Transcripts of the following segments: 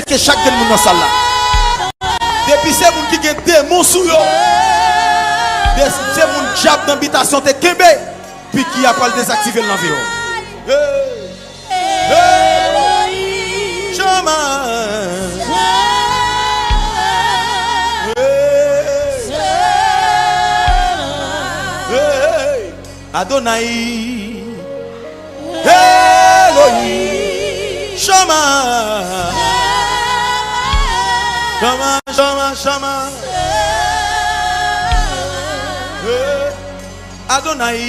que chaque monde dans salle là. Depuis c'est moun qui gen démon sou yo. C'est moun diable d'habitation te kembe puis qui a pas désactiver l'environ. Adonai Elohim Shama Shama Shama Shama Adonai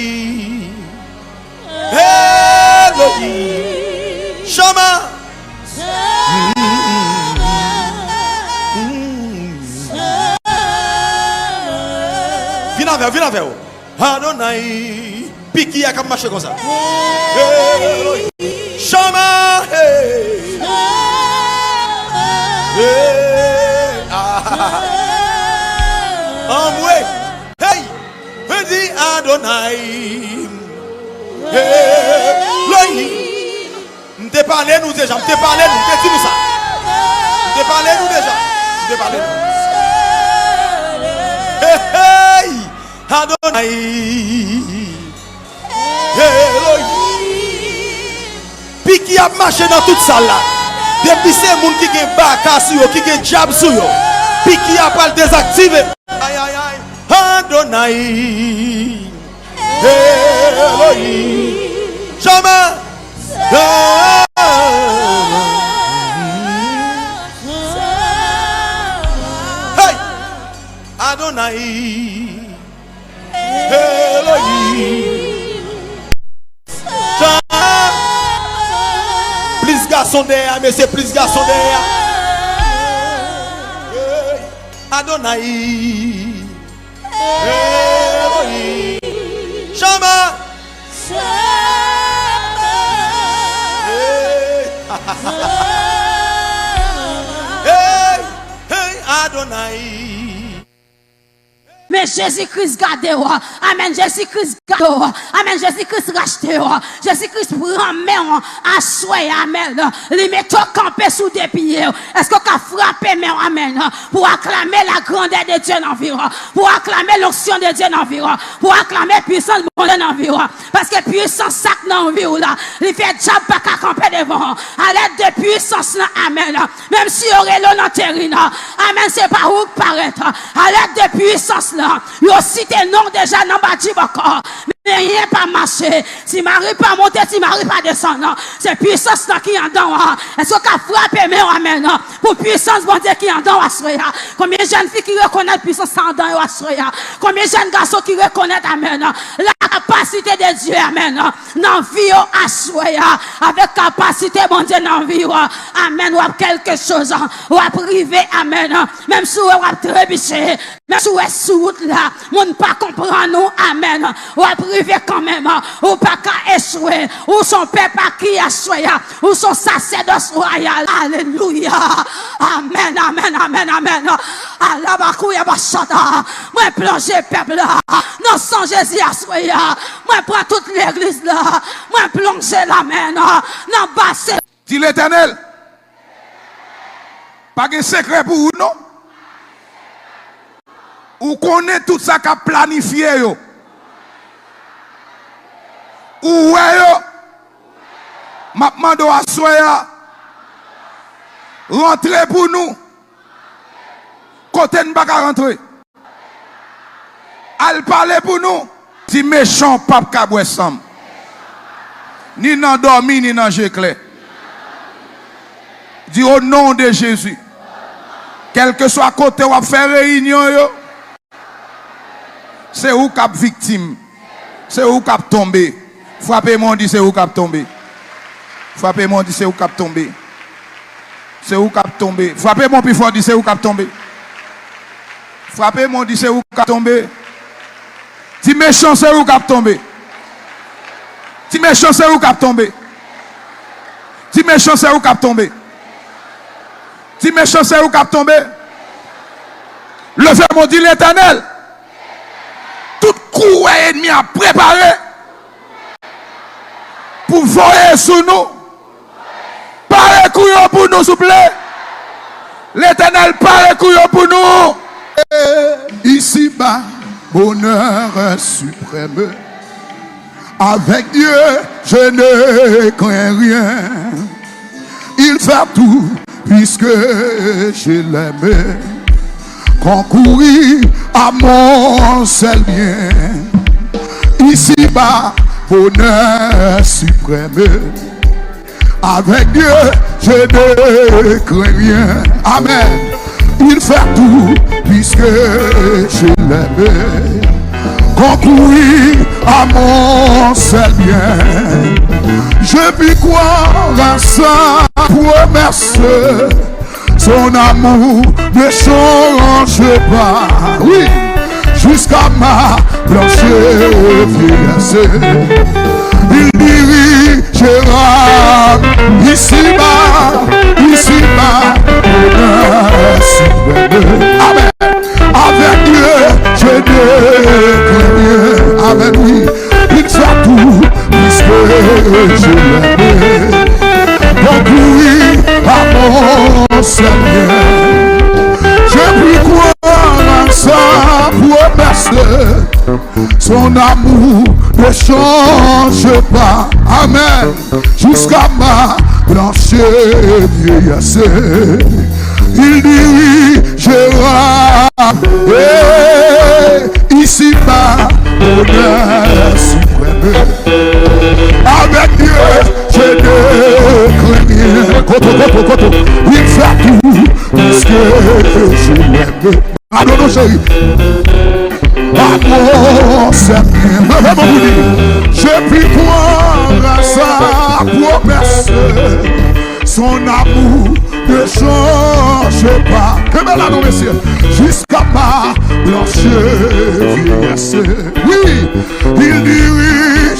Elohim Shama Viens avec Adonai Piki a comme marché comme ça. Shama Amwe hey dis Adonai Elohim m'te parlé nous déjà m'te parlé nous t'es dit nous ça m'te parlé nous déjà m'te parlé hey Adonai Elohim puis qui a marché dans toute salle là depuis c'est moun qui gen baka sur yo qui gen diable sur yo puis qui a pas désactivé aïe aïe aïe Adonai Elohim Shama hey Adonai Elohim Plus garçon derrière, mais c'est plus garçon derrière. Adonai Elohim Shama hey Adonai. Mais Jésus-Christ garde. Amen. Jésus-Christ garde. Amen. Jésus-Christ rachète. Jésus-Christ prend main à soi. Amen. Il met tout campé sous des pieds. Est-ce qu'on a frappé main? Amen. Pour acclamer la grandeur de Dieu dans l'environ. Pour acclamer l'onction de Dieu dans l'environ. Pour acclamer la puissance de Dieu dans l'environ. Parce que puissance sac dans l'environ là. Il fait diable pas qu'à camper devant. À l'aide de puissance là. Amen. Même si il y aurait l'eau dans le terrain. Amen. C'est pas où paraître. À l'aide de puissance là. Yo cité non déjà dans bâti encore. Mais rien pas marché. Si Marie pas monter, si Marie pas descendre. C'est puissance là qui en dedans. Est-ce qu'on a frappé mais amen. Pour puissance bon Dieu qui en dedans assoya. Combien de jeunes filles qui reconnaissent puissance en dedans assoya. Combien de jeunes garçons qui reconnaissent amen. La capacité de Dieu amen. Dans vie assoya avec capacité bon Dieu dans vie amen ou quelque chose ou à privé amen. Même si ou à trébucher, même si ou est sous là, mon pas comprendre nous amen. Ou à privé quand même ou pas qu'à échouer ou son peuple qui échoué ou son sacerdoce royal. Alléluia. Amen amen amen amen. Alabakouya bachata. Moi plonger peuple là. Non sans Jésus échoué. Moi prends toute l'église là. Moi plonger la main non basse. Dis l'Éternel. Pas de secret pour vous non. Ou connaît tout ça qu'a planifié yo. Ou ouais yo. M'a demandé à soya. Rentrer pour nous. Côté n'pa ka rentrer. Al parler pour nous. Si méchant pape ka boué sam. Ni nan dormi ni nan jéclé. Dis au nom de Jésus. Quel que soit côté ou faire réunion yo. C'est où cap victime. C'est où cap tombé. Frappez-moi dit c'est où cap tombé. Frappez-moi dit c'est où cap tombé. C'est où cap tombé. Frappez-moi plus fort dit c'est où cap tombé. Frappez-moi dit c'est où cap tombé. Ti méchant c'est où cap tombé. Ti méchant c'est où cap tombé. Ti méchant c'est où cap tombé. Ti méchant c'est où cap tombé. Levez-moi dit l'Éternel. Tout coup ennemi a préparé pour voler sur nous. Parlez couillon pour nous, s'il vous plaît. L'Éternel paraît pour nous. Ici-bas, bonheur suprême. Avec Dieu, je ne crains rien. Il fait tout puisque je l'aime. Concourir à mon seul bien. Ici-bas, bonheur suprême. Avec Dieu, je ne crains rien. Amen. Il fait tout puisque je l'aime. Concourir à mon seul bien. Je puis croire à sa promesse. Son amour ne change pas. Oui, jusqu'à ma blanche vieillesse. Il dirigera ici-bas, bonheur suprême. Amen. Avec Dieu, je ne crains rien. Amen, oui. Il fait tout puisque je l'aime. Concourir à mon Seigneur. Je puis croire en sa promesse. Son amour ne change pas. Amen. Jusqu'à ma blanche vieillesse. Il dirigera ici-bas, bonheur suprême. Avec Dieu, je ne crains rien. Koto. Il fait tout puisque je l'aime. Adonne chérie. Mon Seigneur, je puis croire à sa promesse. Son amour ne change pas. Que belle annonce, messieurs. Jusqu'à ma blanche vieillesse. Oui, il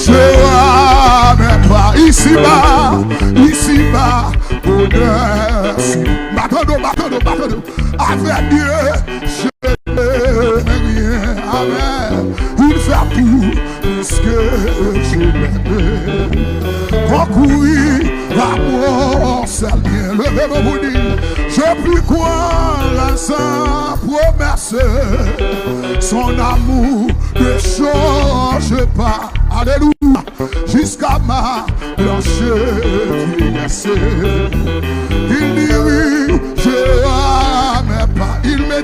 dirigera mes pas. Ici-bas, bonheur. Battons-nous. Avec Dieu, je ne n'ai rien. Amen. Il fait tout puisque je l'aime. Concourir à mon seul bien. Levez-vous dire, je puis croire à sa promesse. Son amour ne change pas. Alléluia. Jusqu'à ma blanche vieillesse. Il dirigera mes pas. Il me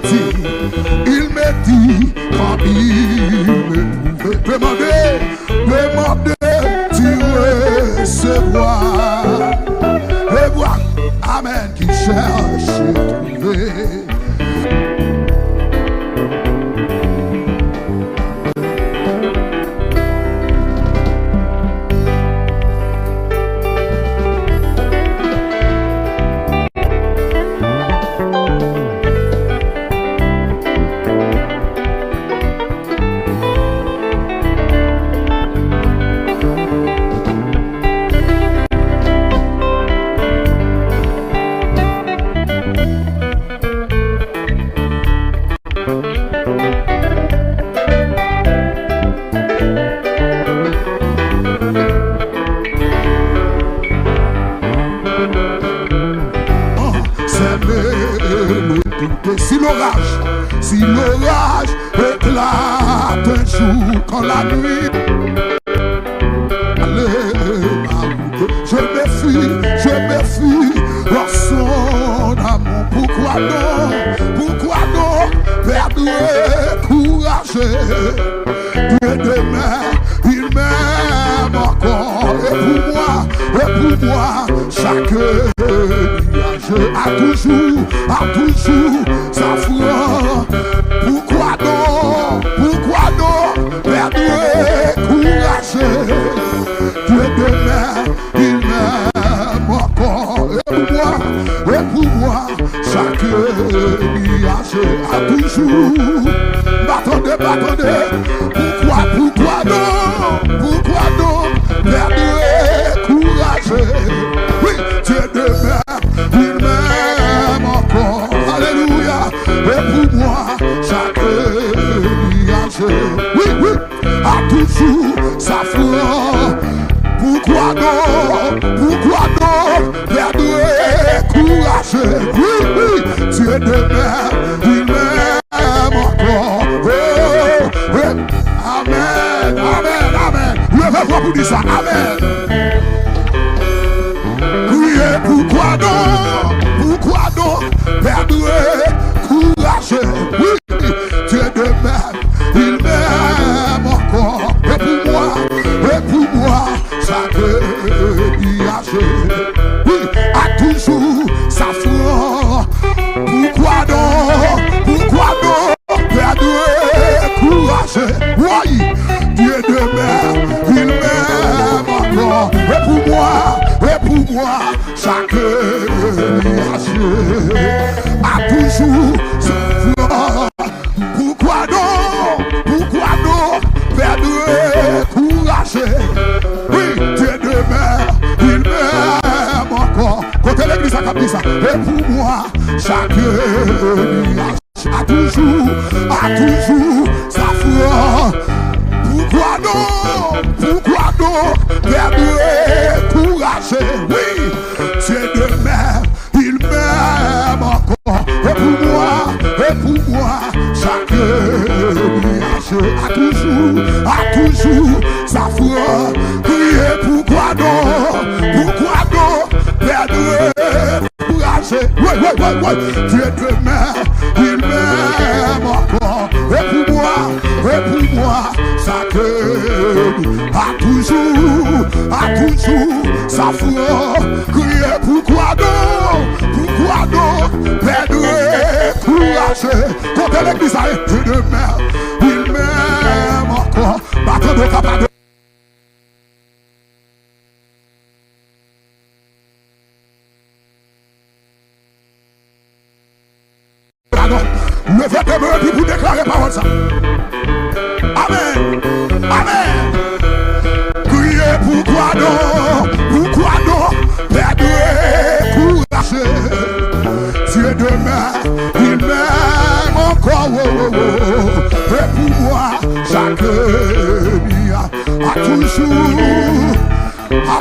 dit quand il me trouve. Demandez, tu recevras. Et voilà, amen, qui cherche trouver. Si l'orage éclate un jour quand la nuit je me fuis dans son amour. Pourquoi non perdre courage? Dieu demain il m'aime encore. Et pour moi chaque nuage a toujours sa foi. Pourquoi non perdre courage? Dieu demain il m'aime encore. Et pour moi chaque nuage a toujours. M'attendez. Pourquoi non perdre courage? Oui, Dieu demain il m'aime encore. Alléluia. Et pour moi chaque nuage, oui, a toujours sa fleur. Pourquoi non perdre courage? Oui, Dieu Dieu de mer, il m'aime encore. Oh, amen, amen, amen. Levez-vous pour dire ça, amen. Criez, pourquoi donc, perdre, courage. Oui, Dieu de mer, il m'aime encore. Et pour moi, ça peut y agir. Oui, à toujours, ça fera. Pourquoi donc, perdre, courage. Oui, Dieu de mer, il m'aime encore. Et pour moi, chaque nuage a toujours ce froid. Pourquoi donc, perdre courage. Oui, Dieu de mer, il m'aime encore. Côté l'église, à dit ça. Et pour moi, chaque nuage a toujours sa foi. Pourquoi donc, perdre courage. Oui, Dieu de mer, il m'aime encore. Et pour moi, chaque nuage a toujours sa foi. Criez, pourquoi donc, perdre courage. Oui, Dieu de mer, il m'aime encore. Et pour moi, chaque a toujours sa foi. Criez, pourquoi donc, perdre courage. Quand l'église a Dieu de mer, il m'aime encore. Battons de capable. Levez tes mains pour déclarer parole ça. Amen. Amen. Criez, pourquoi donc, perdre courage. Dieu de mer, il m'aime encore. Et pour moi, chaque nuit a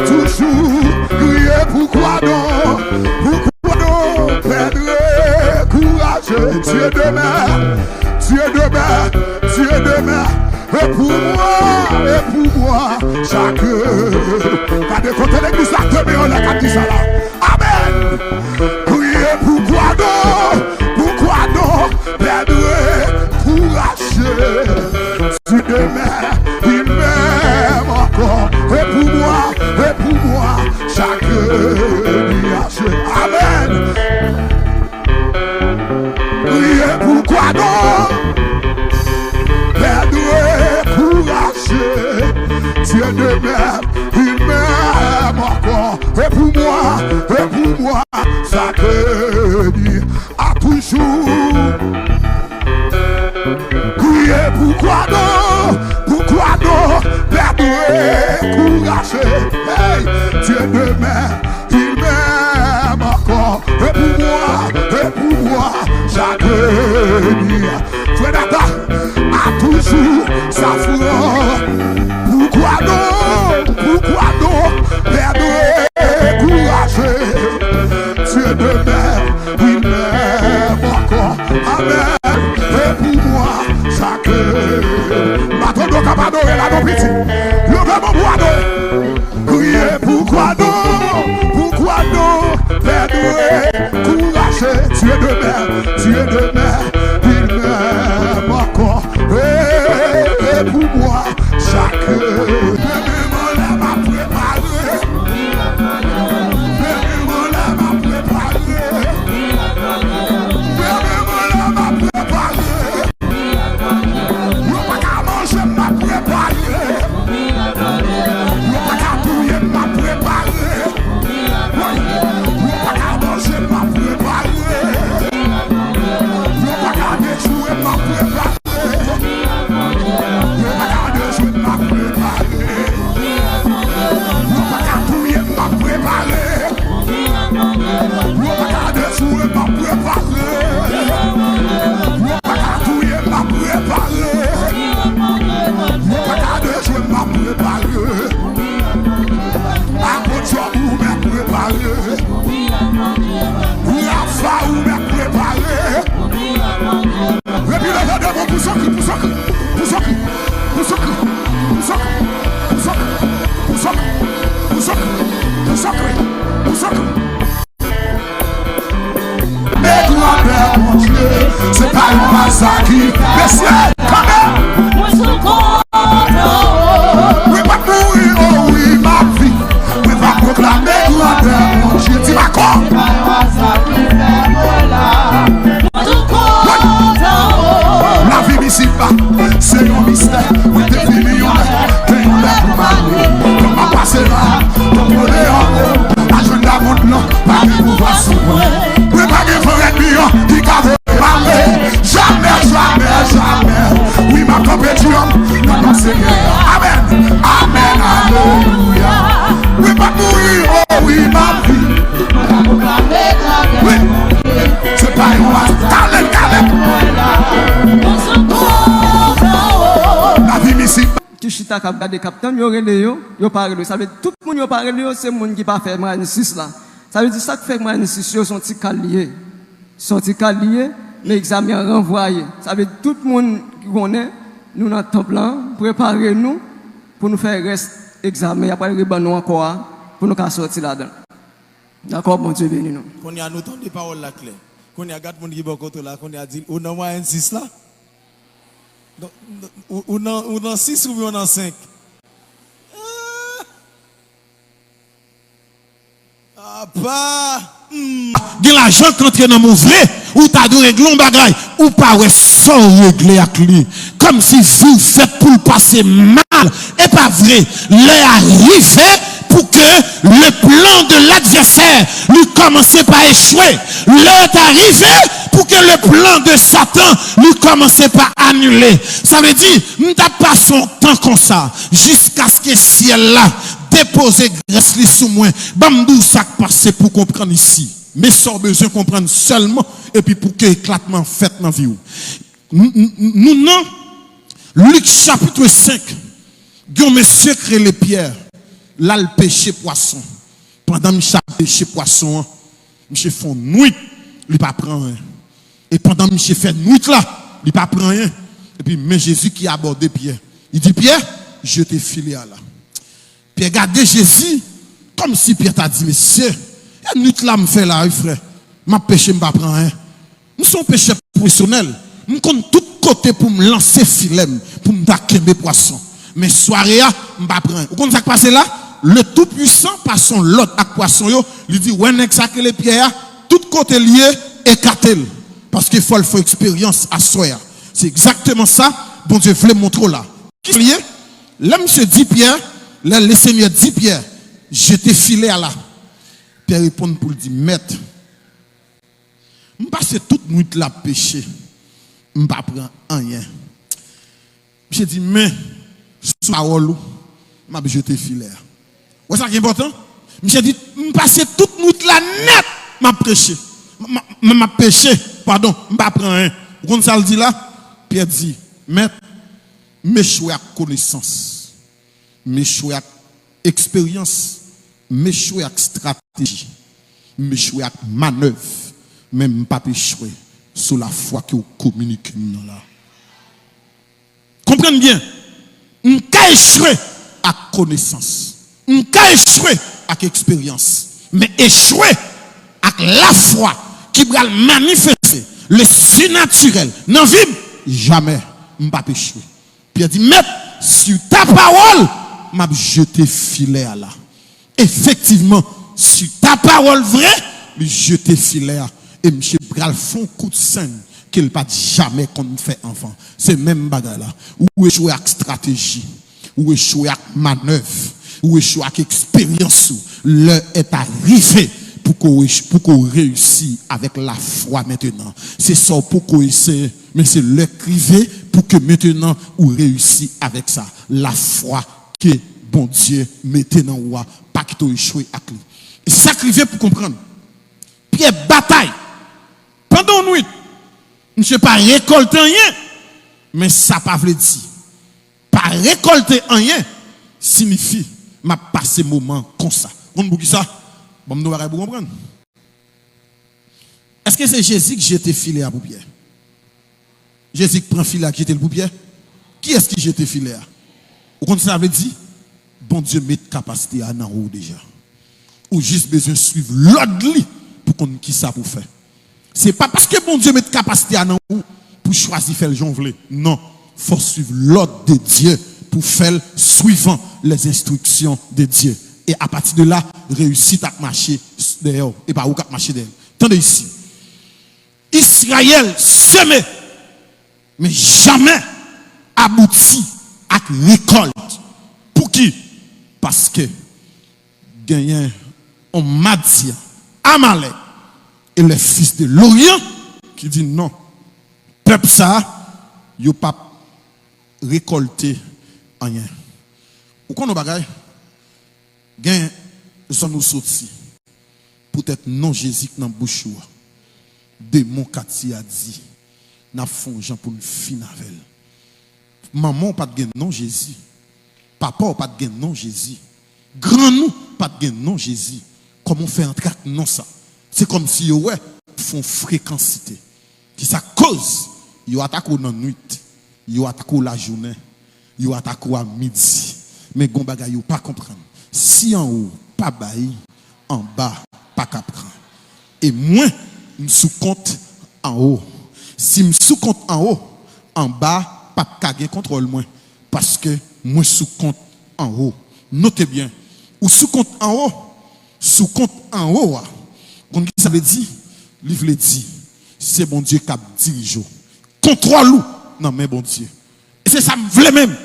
toujours crié, pourquoi donc, perdre courage. Dieu de mer, et pour moi, chaque pas de côté l'église là, on a dit ça là. Amen. Criez, pourquoi donc, perdre courage. Dieu de mer, il m'aime encore. Et pour moi, chaque nuage. Amen. Criez, pourquoi donc, perdre courage. Dieu de mer, il m'aime encore. Et pour moi, chaque nuit a toujours. Criez, pourquoi donc, perdre courage. Hey, Dieu de mer, il m'aime encore. Et pour moi, chaque nuit, Fredata a toujours sa foi. Pourquoi donc, perdre courage. Dieu de mer, il m'aime encore. Amen. Et pour moi, chaque matin donc à m'adorer là mon petit. Levez mon bois de. Criez, pourquoi donc, perdre courage. Dieu de mer, il m'aime encore. Et pour moi, chaque mon Dieu. C'est pas un hasard qui messieurs, quand même. Moi sous Oui, pas mourir, oh oui, ma vie. Oui, va proclamer grandeur, mon Dieu. Dis ma quoi? La vie ici bas, c'est un mystère. Oui, t'es millionnaire, t'es un lèvre pour m'aller. Comment passer là, ton volet en haut. La jeune la montre là, pas de pouvoir s'ouvrir. Oui, pas de forêt de millions, qui cave parler. Jamais, jamais, jamais. Oui, ma compétition, non, non, Seigneur. Amen, amen, alléluia. Oui, pas mourir, oh oui, ma vie. Oui, c'est pas une oise. Calme, calme. La vie ici. Tu chita kap gade capitaine yo relé yo parle ça veut dire tout le monde yo parle yo c'est monde qui pas faire moyen 6 là ça veut dire ça que fait moyen 6 yo sont ti calier mais examen renvoyé ça veut dire tout le monde qui connaît nous dans temple là préparer nous pour nous faire reste examen après reban nous encore pour nous sortir là-dedans d'accord bon Dieu béni nous qu'on y a nous des paroles là clair qu'on y a gade monde qui bon côté là qu'on y a dit on a moyen 6 là ou dans 6 ou dans 5. Ah pas. De l'argent qui entre dans mon vrai, ou t'as de régler un bagage, ou pas ouais sans régler avec lui. Comme si vous faites pour le passer mal, et pas vrai. L'heure arrivé pour que le plan de l'adversaire lui commence par échouer. L'heure est arrivée pour que le plan de Satan lui commence par annuler. Ça veut dire, nous n'avons pas son temps comme ça, jusqu'à ce que le ciel là dépose grâce sous moi. Bambou ça passe pour comprendre ici. Mais sans besoin de comprendre seulement, et puis pour que l'éclatement fait dans la vie. Nous, non, Luc chapitre 5, un monsieur crée les pierres, là le péché poisson. Pendant que je péché poisson, je fais nuit, il ne pas prendre rien. Et pendant que je fais nuit là, il ne pas prendre rien. Et puis, mais Jésus qui a abordé Pierre, il dit Pierre, je t'ai filé à là. Pierre regardez Jésus, comme si Pierre t'a dit, monsieur, la nuit là me fait là, frère, ma péché ne pas prendre rien. Nous sommes pécheurs professionnels. Nous compte tout côté pour me lancer filet, pour me taquer mes poissons. Mais soirée, je ne pas prendre. Vous comprenez ce qui passe là? Le Tout-Puissant, par son lot avec poisson, il dit, ouais, n'est-ce que les pierres, tout côté lié, écarté. Parce qu'il faut expérience à soi. C'est exactement ça, bon Dieu voulait montrer là. Qui est lié? Là, monsieur dit Pierre, là, le Seigneur dit Pierre, je t'ai filé à là. Pierre répond pour lui dire, maître, je passe toute nuit la péché. Je ne prends rien. Je dis, mais, sous parole, je t'ai filé. C'est ça qui est important. Je dis, je passe toute nuit la net, je péché. Je péché, pardon, je ne prends rien. Vous comprenez ça le dit là? Pierre dit, maître, m'échouer à connaissance, m'échouer à expérience, m'échouer à stratégie, m'échouer à manœuvre, même pas échouer sur la foi que vous communiquez là. Comprenez bien, on peut échouer à connaissance, on peut échouer à expérience, mais échouer à la foi qui va manifester le surnaturel dans la vie, jamais je ne pas échouer. Pierre dit, maître, sur ta parole, m'a jeté filet à là. Effectivement, sur ta parole vraie, je jeté filet à. Et M. Bral font coup de scène qu'il pas jamais qu'on fait enfant. C'est même bagarre là. Ou échouer avec stratégie, ou échouer avec manœuvre, ou échouer avec expérience. L'heure est arrivée pour qu'on réussisse avec la foi maintenant. C'est ça pour qu'on essaie, mais c'est le crivé pour que maintenant on réussisse avec ça. La foi que bon Dieu mettez dans roi, pas qu'il échoué avec lui. Et ça crivé pour comprendre. Pierre bataille. Pendant une nuit, je ne sais pas récolter rien, mais ça pas veut dire. Pas récolter rien signifie m'a passé moment comme ça. Vous comprenez ça? Bon, nous allons comprendre. Est-ce que c'est Jésus qui jette filet à Pierre? Jésus qui prend filet à jeter le Pierre? Qui est-ce qui jette filet à? Vous comprenez ça veut dire? Bon Dieu met capacité à en haut déjà. Ou juste besoin de suivre l'ordre pour qu'on qui ça pour faire. C'est pas parce que bon Dieu met capacité à nous pour choisir faire le jonglé. Non, faut suivre l'ordre de Dieu pour faire suivant les instructions de Dieu. Et à partir de là, réussite à marcher dehors et pas où qu'à marcher dehors. Attendez ici. Israël semé, mais jamais abouti à récolte. Pour qui? Parce que gagnant on Madia, Amalek et les fils de l'Orient qui dit non, peuple ça, yo pas récolté rien. Ou qu'on nous bagaille, gain son nous sorti. Peut-être non Jésus dans bouche. Démon Kati a dit, n'a font Jean pour le fin avec. Maman pas de non Jésus. Papa pas de non Jésus. Grand nous pas de non Jésus. Comment faire entrer non ça? C'est comme si ouais font fréquencité. Qui ça cause? Yo attaque dans nuit, yo attaque la journée, yo attaque à midi. Mais gon bagay yo pas comprendre. Si en haut pas bail, en bas pas comprendre. Et moi me sous compte en haut. Si me sous compte en haut, en bas pas de contrôle moi parce que moi sous compte en haut. Notez bien, ou sous compte en haut, sous compte en haut. Quand ça veut dire, livre le dit, c'est bon Dieu qui dirige. Contrôle ou non mais bon Dieu. Et c'est ça me voulait même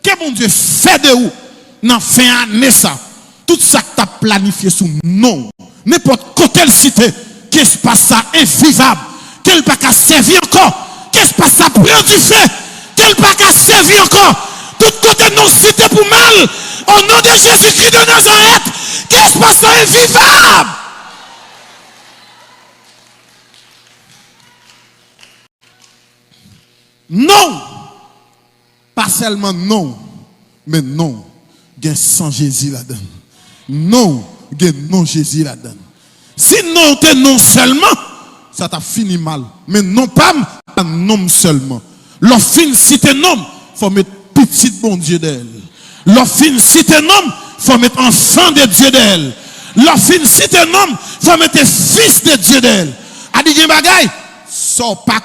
que bon Dieu fait de ou dans fin année ça. Tout ça que tu as planifié sous non. N'importe quelle cité, qu'est-ce pas ça invivable, qu'elle pas qu'à servir encore, qu'est-ce pas ça prend du feu, qu'elle pas qu'à servir encore. Tout côté non cité pour mal, au nom de Jésus-Christ de Nazareth, qu'est-ce pas ça invivable. Non, pas seulement non, mais non, il y a sans Jésus là-dedans. Non, il y a non Jésus là-dedans. Si non, t'es non seulement, ça t'a fini mal. Mais non pas non seulement. L'offine si t'es non, faut mettre petit bon Dieu d'elle. L'offine si t'es non, faut mettre enfant de Dieu d'elle. L'offine si t'es non, faut mettre fils de Dieu d'elle. A dit bagay, sort pas.